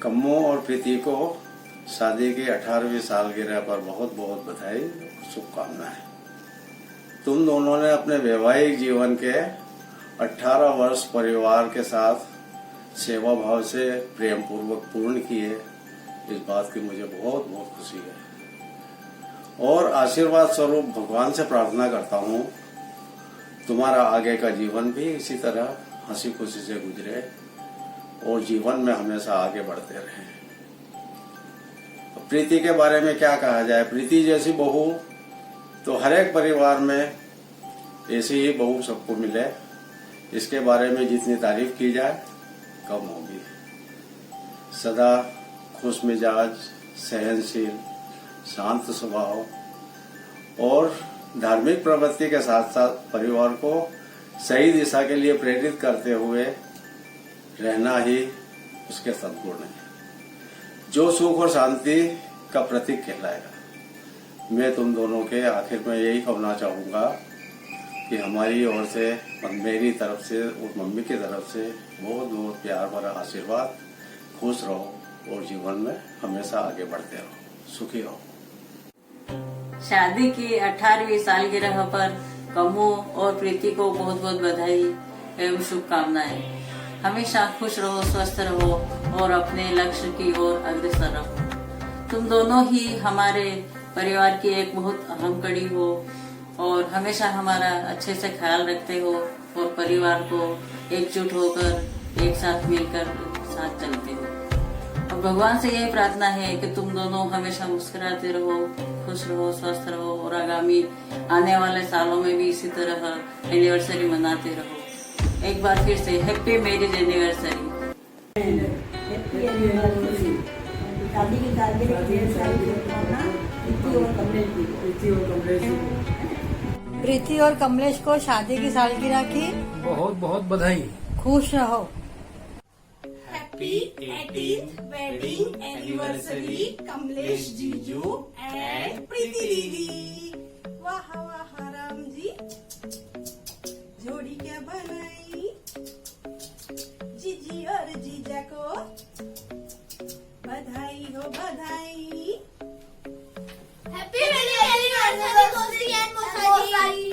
कम्मो और प्रीति को शादी की 18वीं सालगिरह पर बहुत बहुत बधाई और शुभकामनाएं। तुम दोनों ने अपने वैवाहिक जीवन के 18 वर्ष परिवार के साथ सेवा भाव से प्रेम पूर्वक पूर्ण किए, इस बात की मुझे बहुत बहुत खुशी है और आशीर्वाद स्वरूप भगवान से प्रार्थना करता हूँ तुम्हारा आगे का जीवन भी इसी तरह हंसी खुशी से गुजरे और जीवन में हमेशा आगे बढ़ते रहें। प्रीति के बारे में क्या कहा जाए, प्रीति जैसी बहू तो हर एक परिवार में ऐसी ही बहू सबको मिले, इसके बारे में जितनी तारीफ की जाए कम होगी। सदा खुश मिजाज, सहनशील, शांत स्वभाव और धार्मिक प्रवृत्ति के साथ साथ परिवार को सही दिशा के लिए प्रेरित करते हुए रहना ही उसके सद्गुण है, जो सुख और शांति का प्रतीक कहलाएगा। मैं तुम दोनों के आखिर में यही कहना चाहूंगा कि हमारी ओर से, मेरी तरफ से और मम्मी की तरफ से बहुत बहुत प्यार भरा आशीर्वाद। खुश रहो और जीवन में हमेशा आगे बढ़ते रहो, सुखी रहो। शादी की 18वीं सालगिरह पर कम्मो और प्रीति को बहुत बहुत बधाई एवं शुभकामनाएं। हमेशा खुश रहो, स्वस्थ रहो और अपने लक्ष्य की ओर अग्रसर रहो। तुम दोनों ही हमारे परिवार की एक बहुत अहम कड़ी हो और हमेशा हमारा अच्छे से ख्याल रखते हो और परिवार को एकजुट होकर एक साथ मिलकर साथ चलते हो। और भगवान से यही प्रार्थना है कि तुम दोनों हमेशा मुस्कुराते रहो, खुश रहो, स्वस्थ रहो और आगामी आने वाले सालों में भी इसी तरह एनिवर्सरी मनाते रहो। एक बार फिर से हैप्पी मैरिज एनिवर्सरी। प्रीति और कमलेश को शादी की सालगिरह की बहुत बहुत बधाई। खुश रहो। Happy 18th wedding anniversary Kamlesh जीजू एंड प्रीति दीदी। वाह वाह राम जी, जोड़ी क्या बनाई। जीजी और जीजा को बधाई हो बधाई। हैप्पी वेडिंग एनिवर्सरी मौसी एंड मौसाजी।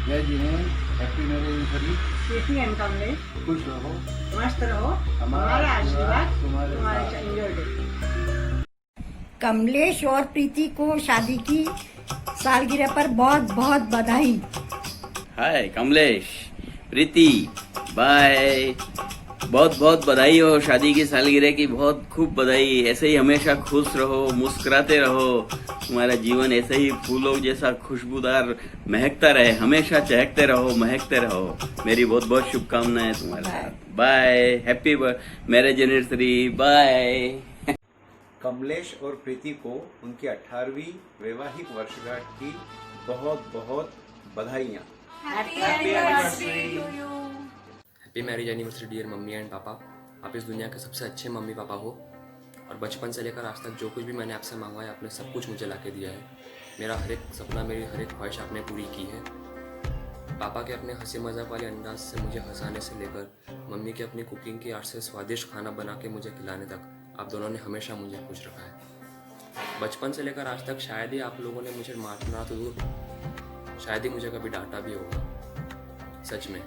जय जी ने happy marriage anniversary. Preeti and Kamlesh खुश रहो, मस्त रहो, हमारा आशीर्वाद तुम्हारे संजोड़। कमलेश और प्रीति को शादी की सालगिरह पर बहुत बहुत बधाई। हाय कमलेश, प्रीति, बाय। बहुत बहुत बधाई हो शादी की सालगिरह की, बहुत खूब बधाई। ऐसे ही हमेशा खुश रहो, मुस्कुराते रहो, तुम्हारा जीवन ऐसे ही फूलों जैसा खुशबूदार महकता रहे, हमेशा चहकते रहो, महकते रहो। मेरी बहुत बहुत शुभकामनाएं तुम्हारे साथ। Bye, happy marriage anniversary, bye. Kamlesh और प्रीति को उनकी 18वीं वैवाहिक वर्षगांठ की बहुत बहुत बधाइयाँ। Happy marriage anniversary dear mummy and papa. आप इस दुनिया के सबसे अच्छे मम्मी पापा हो और बचपन से लेकर आज तक जो कुछ भी मैंने आपसे मांगा है आपने सब कुछ मुझे ला के दिया है। मेरा हर एक सपना, मेरी हर एक ख्वाहिश आपने पूरी की है। पापा के अपने हंसी मजाक वाले अंदाज से मुझे हंसाने से लेकर मम्मी के अपनी कुकिंग की आर्ट से स्वादिष्ट खाना बना के मुझे खिलाने तक आप दोनों ने हमेशा मुझे खुश रखा है। बचपन से लेकर आज तक शायद ही आप लोगों ने मुझे मारना तो दूर, शायद ही मुझे कभी डांटा भी होगा। सच में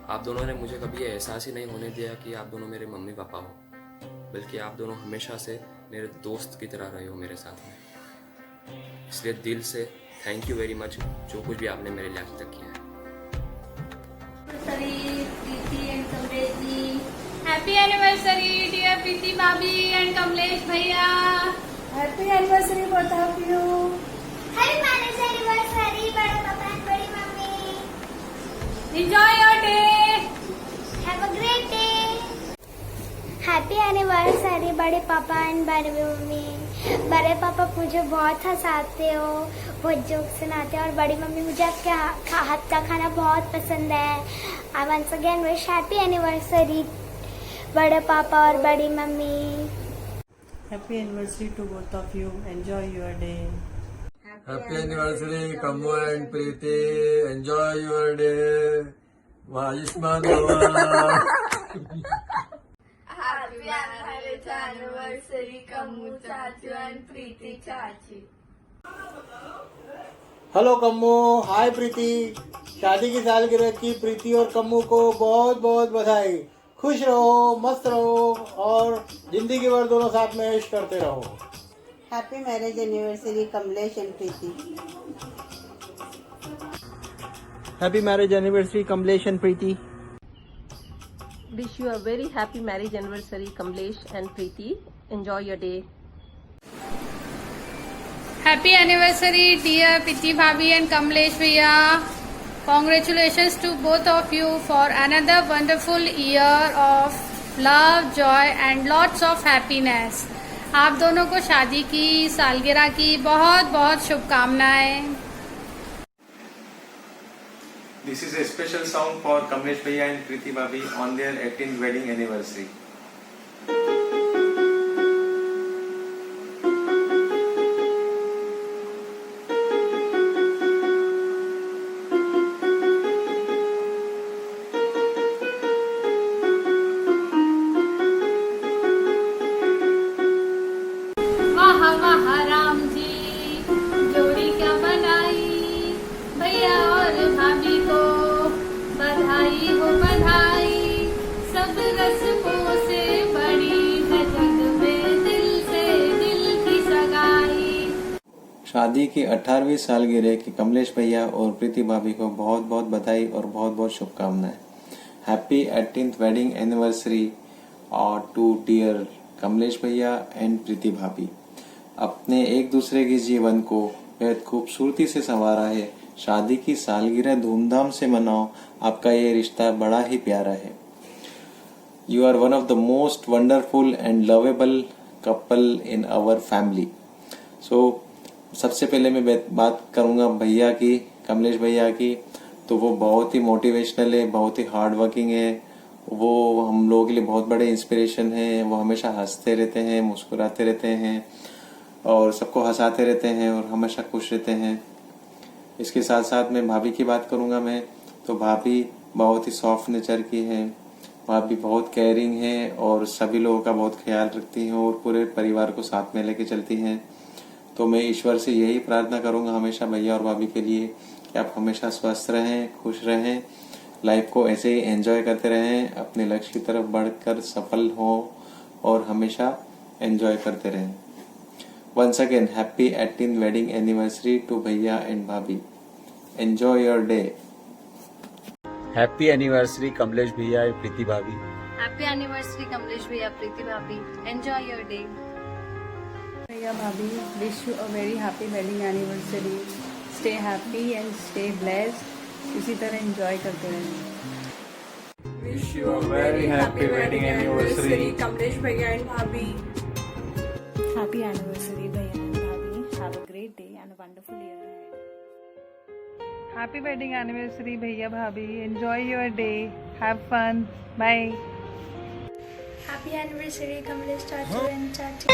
आप दोनों ने मुझे कभी ये एहसास ही नहीं होने दिया कि आप दोनों मेरे मम्मी पापा हो, बल्कि आप दोनों हमेशा से मेरे दोस्त की तरह रहे हो मेरे साथ में। इसलिए दिल से थैंक यू वेरी मच, जो कुछ भी आपने मेरे लिए आज तक किया है। हैप्पी एनिवर्सरी डियर प्रीति भाभी एंड कमलेश भैया। Happy anniversary both of you. Happy marriage anniversary बड़े पापा एंड बड़ी mummy. Enjoy your day. Have happy anniversary बड़े पापा एंड बड़े मम्मी। बड़े पापा मुझे बहुत हंसाते हो, बहुत जोक सुनाते हो, और बड़ी मम्मी मुझे आपके हाथ का खाना बहुत पसंद है। I once again wish happy anniversary बड़े पापा और बड़ी mummy. Happy anniversary to both of you. Enjoy your day. Happy anniversary, Kammu and Preeti. Enjoy your day. Ayushman Bhava. Happy anniversary, Kammu Chachu and Preeti Chachi. Hello Kammu, hi Preeti. शादी की सालगिरह की प्रीति और कम्मू को बहुत बहुत बधाई। खुश रहो, मस्त रहो और जिंदगी भर दोनों साथ में ऐश करते रहो। Happy marriage anniversary Kamlesh and Preeti. Happy marriage anniversary Kamlesh and Preeti. Wish you a very happy marriage anniversary, Kamlesh and Preeti. Enjoy your day. Happy anniversary, dear Preeti Bhabhi and Kamlesh Bhaiya. Congratulations to both of you for another wonderful year of love, joy and lots of happiness. आप दोनों को शादी की सालगिरह की बहुत बहुत शुभकामनाएं। This is a special song for Kamlesh Bhaiya and Preeti Bhabhi on their 18th wedding anniversary. वाह वाह राम जी, जोड़ी क्या बनाई, भैया और भाभी को बधाई हो बधाई। सब रस्मों से बड़ी है जग में दिल से दिल की सगाई। शादी की 18वीं सालगिरह की कमलेश भैया और प्रीति भाभी को बहुत बहुत बधाई और बहुत बहुत शुभकामनाएं। हैप्पी 18th वेडिंग एनिवर्सरी और टू डियर कमलेश भैया एंड प्रीति भाभी। अपने एक दूसरे के जीवन को बेहद खूबसूरती से संवारा है। शादी की सालगिरह धूमधाम से मनाओ, आपका ये रिश्ता बड़ा ही प्यारा है। You are one of the most wonderful and lovable couple in our family. So सबसे पहले मैं बात करूंगा भैया की, कमलेश भैया की। तो वो बहुत ही मोटिवेशनल है, बहुत ही हार्ड वर्किंग है। वो हम लोगों के लिए बहुत बड़े इंस्पिरेशन है। वो हमेशा हंसते रहते हैं, मुस्कुराते रहते हैं और सबको हंसाते रहते हैं और हमेशा खुश रहते हैं। इसके साथ साथ मैं भाभी की बात करूंगा मैं, तो भाभी बहुत ही सॉफ्ट नेचर की है। भाभी बहुत केयरिंग है और सभी लोगों का बहुत ख्याल रखती हैं और पूरे परिवार को साथ में लेके चलती हैं। तो मैं ईश्वर से यही प्रार्थना करूंगा हमेशा भैया और भाभी के लिए कि आप हमेशा स्वस्थ रहें, खुश रहें, लाइफ को ऐसे ही एंजॉय करते रहें, अपने लक्ष्य की तरफ बढ़कर सफल हो और हमेशा एंजॉय करते रहें। Once again, happy 18th wedding anniversary to Bhaiya and Bhabhi. Enjoy your day. Happy anniversary Kamlesh भैया और प्रीति भाभी। Happy anniversary, Kamlesh Bhaiya, Preeti Bhabhi. Enjoy your day. Bhaiya Bhabhi, wish you a very happy wedding anniversary. Stay happy and stay blessed. इसी तरह enjoy करते रहें। Wish you a very happy wedding anniversary, Kamlesh Bhaiya and Bhabhi. Happy anniversary, Bhaiya and Bhabhi. Have a great day and a wonderful year ahead. Happy wedding anniversary, Bhaiya Bhabhi. Enjoy your day. Have fun. Bye. Happy anniversary Kamlesh Chachu and Chachi.